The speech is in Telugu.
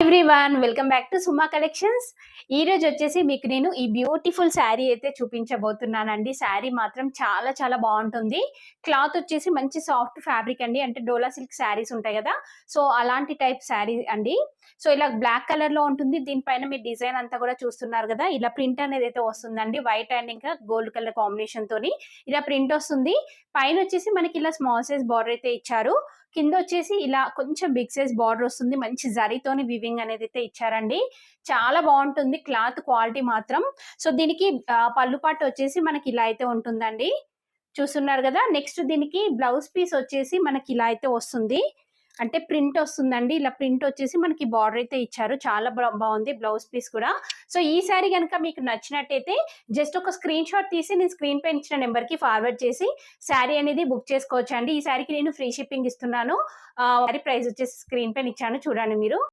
Everyone welcome back to Suma collections. ఈ రోజు వచ్చేసి మీకు నేను ఈ బ్యూటిఫుల్ శారీ అయితే చూపించబోతున్నానండి. శారీ మాత్రం చాలా చాలా బాగుంటుంది. క్లాత్ వచ్చేసి మంచి సాఫ్ట్ ఫ్యాబ్రిక్ అండి, అంటే డోలా సిల్క్ శారీస్ ఉంటాయి కదా, సో అలాంటి టైప్ శారీ అండి. సో ఇలా బ్లాక్ కలర్ లో ఉంటుంది. దీనిపైన మీరు డిజైన్ అంతా కూడా చూస్తున్నారు కదా, ఇలా ప్రింట్ అనేది అయితే వస్తుందండి. వైట్ అండ్ ఇంకా గోల్డ్ కలర్ కాంబినేషన్ తోని ఇలా ప్రింట్ వస్తుంది. పైన వచ్చేసి మనకి ఇలా స్మాల్ సైజ్ బార్డర్ అయితే ఇచ్చారు. కింద వచ్చేసి ఇలా కొంచెం బిగ్ సైజ్ బార్డర్ వస్తుంది. మంచి జరీతోని వివింగ్ అనేది అయితే ఇచ్చారండి. చాలా బాగుంటుంది క్లాత్ క్వాలిటీ మాత్రం. సో దీనికి పళ్ళు పాటు వచ్చేసి మనకి ఇలా అయితే ఉంటుందండి, చూస్తున్నారు కదా. నెక్స్ట్ దీనికి బ్లౌజ్ పీస్ వచ్చేసి మనకి ఇలా అయితే వస్తుంది, అంటే ప్రింట్ వస్తుందండి. ఇలా ప్రింట్ వచ్చేసి మనకి బార్డర్ అయితే ఇచ్చారు. చాలా బాగుంది బ్లౌజ్ పీస్ కూడా. సో ఈ శారీ కనుక మీకు నచ్చినట్టయితే జస్ట్ ఒక స్క్రీన్ షాట్ తీసి నేను స్క్రీన్ పైన ఇచ్చిన నెంబర్ కి ఫార్వర్డ్ చేసి శారీ అనేది బుక్ చేసుకోవచ్చు అండి. ఈ శారీకి నేను ఫ్రీ షిప్పింగ్ ఇస్తున్నాను. శారీ ప్రైస్ వచ్చేసి స్క్రీన్ పైన ఇచ్చాను, చూడండి మీరు.